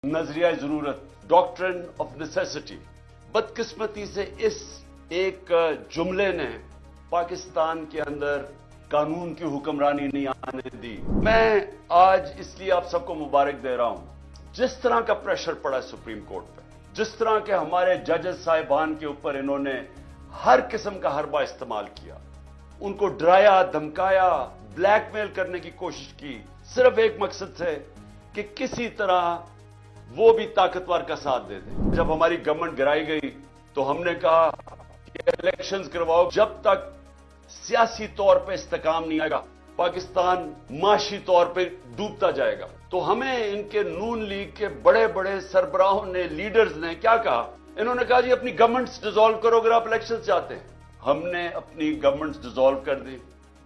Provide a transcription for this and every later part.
नजरिया जरूरत, doctrine of necessity. बदकिस्मती से इस एक जुमले ने पाकिस्तान के अंदर कानून की हुक्मरानी नहीं आने दी। मैं आज इसलिए आप सबको मुबारक दे रहा हूं। जिस तरह का प्रेशर पड़ा सुप्रीम कोर्ट पे, जिस तरह के हमारे जजेस साहिबान के ऊपर इन्होंने हर किस्म का हरबा इस्तेमाल किया, उनको डराया, धमकाया, ब्लैकमेल करने की कोशिश की, सिर्फ एक मकसद से कि किसी तरह वो भी ताकतवर का साथ दे दे। जब हमारी गवर्नमेंट गिराई गई तो हमने कहा कि इलेक्शंस करवाओ, जब तक सियासी तौर पे इस्तेकाम नहीं आएगा पाकिस्तान माशी तौर पे डूबता जाएगा। तो हमें इनके नून लीग के बड़े बड़े सरबराहों ने, लीडर्स ने क्या कहा? इन्होंने कहा जी अपनी गवर्नमेंट्स डिसॉल्व करो अगर आप इलेक्शन चाहते हैं। हमने अपनी गवर्नमेंट्स डिसॉल्व कर दी।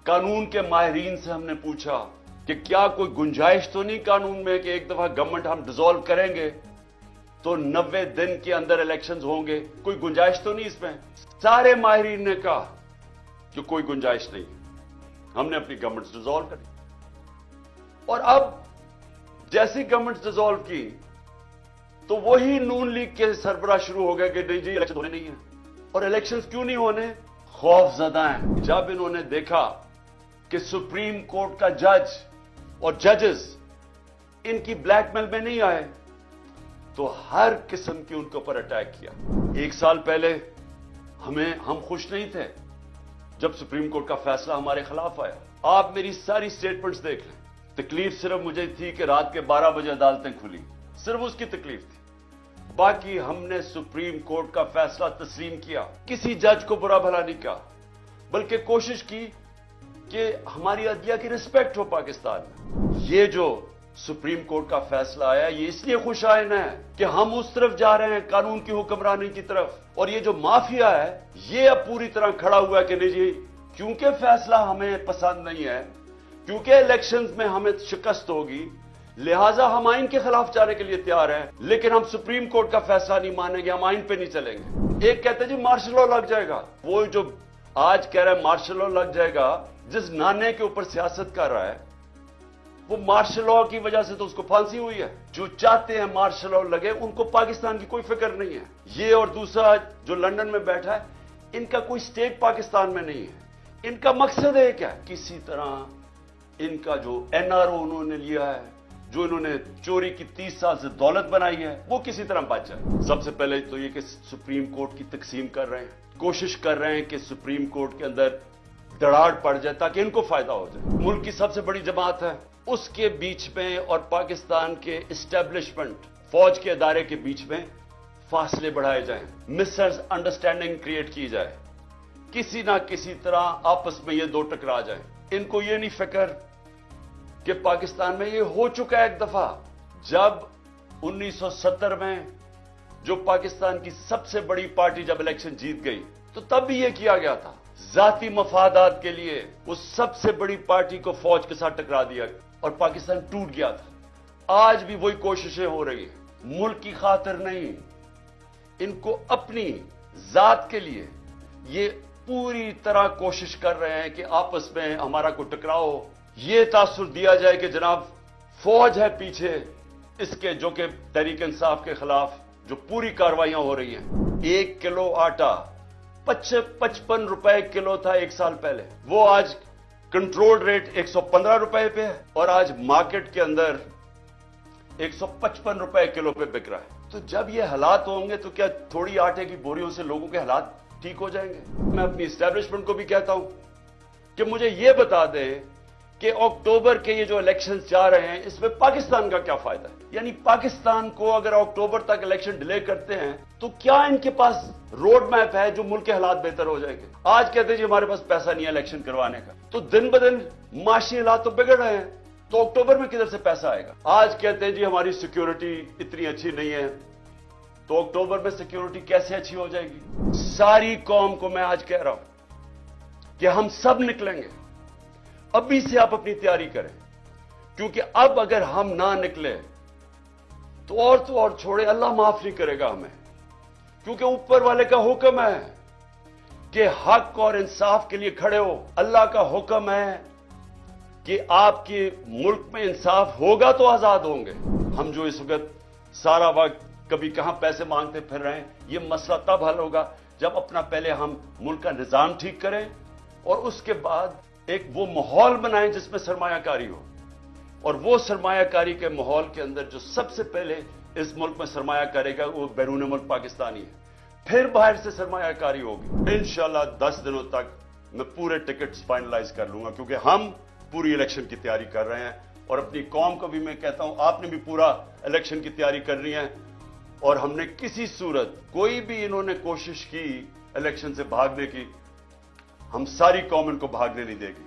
कानून के माहिरीन से हमने पूछा कि क्या कोई गुंजाइश तो नहीं कानून में कि एक दफा गवर्नमेंट हम डिसॉल्व करेंगे तो 90 दिन के अंदर इलेक्शंस होंगे, कोई गुंजाइश तो नहीं इसमें? सारे माहिरीन ने कहा कि कोई गुंजाइश नहीं। हमने अपनी गवर्नमेंट्स डिसॉल्व करी और अब जैसी गवर्नमेंट्स डिसॉल्व की तो वही नून लीग के सरबराह शुरू हो गए कि नहीं जी इलेक्शन होने नहीं है। और इलेक्शंस क्यों नहीं होने? खौफजदा हैं। जब इन्होंने देखा कि सुप्रीम कोर्ट का जज और जजेस इनकी ब्लैकमेल में नहीं आए तो हर किस्म की उनके ऊपर अटैक किया। एक साल पहले हम खुश नहीं थे जब सुप्रीम कोर्ट का फैसला हमारे खिलाफ आया। आप मेरी सारी स्टेटमेंट्स देख लें। तकलीफ सिर्फ मुझे थी कि रात के 12 बजे अदालतें खुली, सिर्फ उसकी तकलीफ थी। बाकी हमने सुप्रीम कोर्ट का फैसला तस्लीम किया, किसी जज को बुरा भला नहीं कहा, बल्कि कोशिश की कि हमारी अदलिया की रिस्पेक्ट हो पाकिस्तान में। ये जो सुप्रीम कोर्ट का फैसला आया ये इसलिए खुशाइन है कि हम उस तरफ जा रहे हैं कानून की हुक्मरानी की तरफ, और ये जो माफिया है ये अब पूरी तरह खड़ा हुआ है कि नहीं जी क्योंकि फैसला हमें पसंद नहीं है, क्योंकि इलेक्शंस में हमें शिकस्त होगी, लिहाजा हम आइन के खिलाफ जाने के लिए तैयार हैं, लेकिन हम सुप्रीम कोर्ट का फैसला नहीं मानेंगे, हम आइन पे नहीं चलेंगे। एक कहते जी मार्शल लॉ लग जाएगा। वो जो आज कह रहा है मार्शल लॉ लग जाएगा, जिस नाने के ऊपर सियासत कर रहा है वो मार्शल लॉ की वजह से तो उसको फांसी हुई है। जो चाहते हैं मार्शल लॉ लगे उनको पाकिस्तान की कोई फिक्र नहीं है। ये और दूसरा जो लंदन में बैठा है इनका कोई स्टेक पाकिस्तान में नहीं है। इनका मकसद एक है किसी तरह इनका जो एनआरओ उन्होंने लिया है, जो इन्होंने चोरी की 30 साल से दौलत बनाई है, वो किसी तरह बच जाए। सबसे पहले तो ये कि सुप्रीम कोर्ट की तकसीम कर रहे हैं, कोशिश कर रहे हैं कि सुप्रीम कोर्ट के अंदर दराड़ पड़ जाए ताकि इनको फायदा हो जाए। मुल्क की सबसे बड़ी जमात है उसके बीच में और पाकिस्तान के इस्टेब्लिशमेंट फौज के अदारे के बीच में फासले बढ़ाए जाएं, मिसअंडरस्टैंडिंग क्रिएट की जाए, किसी ना किसी तरह आपस में ये दो टकरा जाएं। इनको ये नहीं फिक्र कि पाकिस्तान में ये हो चुका है एक दफा। जब 1970 में जो पाकिस्तान की सबसे बड़ी पार्टी जब इलेक्शन जीत गई तो तब भी ये किया गया था, जाती मफादात के लिए उस सबसे बड़ी पार्टी को फौज के साथ टकरा दिया और पाकिस्तान टूट गया था। आज भी वही कोशिशें हो रही हैं, मुल्क की खातिर नहीं, इनको अपनी जात के लिए ये पूरी तरह कोशिश कर रहे हैं कि आपस में हमारा कोई टकराव हो, ये तासुर दिया जाए कि जनाब फौज है पीछे इसके, जो कि तहरीक इंसाफ के खिलाफ जो पूरी कार्रवाइयां हो रही हैं। 1 किलो आटा 55 रुपए किलो था एक साल पहले, वो आज कंट्रोल रेट 115 रुपए पे है और आज मार्केट के अंदर 155 रुपए किलो पे बिक रहा है। तो जब ये हालात होंगे तो क्या थोड़ी आटे की बोरियों से लोगों के हालात ठीक हो जाएंगे? मैं अपनी एस्टेब्लिशमेंट को भी कहता हूं कि मुझे ये बता दे कि अक्टूबर के ये जो इलेक्शंस जा रहे हैं इसमें पाकिस्तान का क्या फायदा है? यानी पाकिस्तान को अगर अक्टूबर तक इलेक्शन डिले करते हैं तो क्या इनके पास रोड मैप है जो मुल्क के हालात बेहतर हो जाएंगे? आज कहते हैं जी हमारे पास पैसा नहीं है इलेक्शन करवाने का, तो दिन ब दिन माशी हालात तो बिगड़ रहे हैं, तो अक्टूबर में किधर से पैसा आएगा? आज कहते हैं जी हमारी सिक्योरिटी इतनी अच्छी नहीं है, तो अक्टूबर में सिक्योरिटी कैसे अच्छी हो जाएगी? सारी कौम को मैं आज कह रहा हूं कि हम सब निकलेंगे, अभी से आप अपनी तैयारी करें, क्योंकि अब अगर हम ना निकले तो और छोड़े, अल्लाह माफ नहीं करेगा हमें, क्योंकि ऊपर वाले का हुक्म है कि हक और इंसाफ के लिए खड़े हो। अल्लाह का हुक्म है कि आपके मुल्क में इंसाफ होगा तो आजाद होंगे। हम जो इस वक्त सारा वक्त कभी कहां पैसे मांगते फिर रहे हैं। ये मसला तब हल होगा जब अपना पहले हम मुल्क का निजाम ठीक करें और उसके बाद एक वो माहौल बनाएं जिसमें सरमायाकारी हो। और वो सरमायाकारी के माहौल के अंदर जो सबसे पहले इस मुल्क में सरमाया करेगा वो बैरून मुल्क पाकिस्तानी है, फिर बाहर से सरमायाकारी होगी। इंशाल्लाह 10 दिनों तक मैं पूरे टिकट्स फाइनलाइज कर लूंगा, क्योंकि हम पूरी इलेक्शन की तैयारी कर रहे हैं और अपनी कौम को भी मैं कहता हूं आपने भी पूरा इलेक्शन की तैयारी करनी है। और हमने किसी सूरत कोई भी इन्होंने कोशिश की इलेक्शन से भागने की, हम सारी कौम इनको भागने नहीं देगी।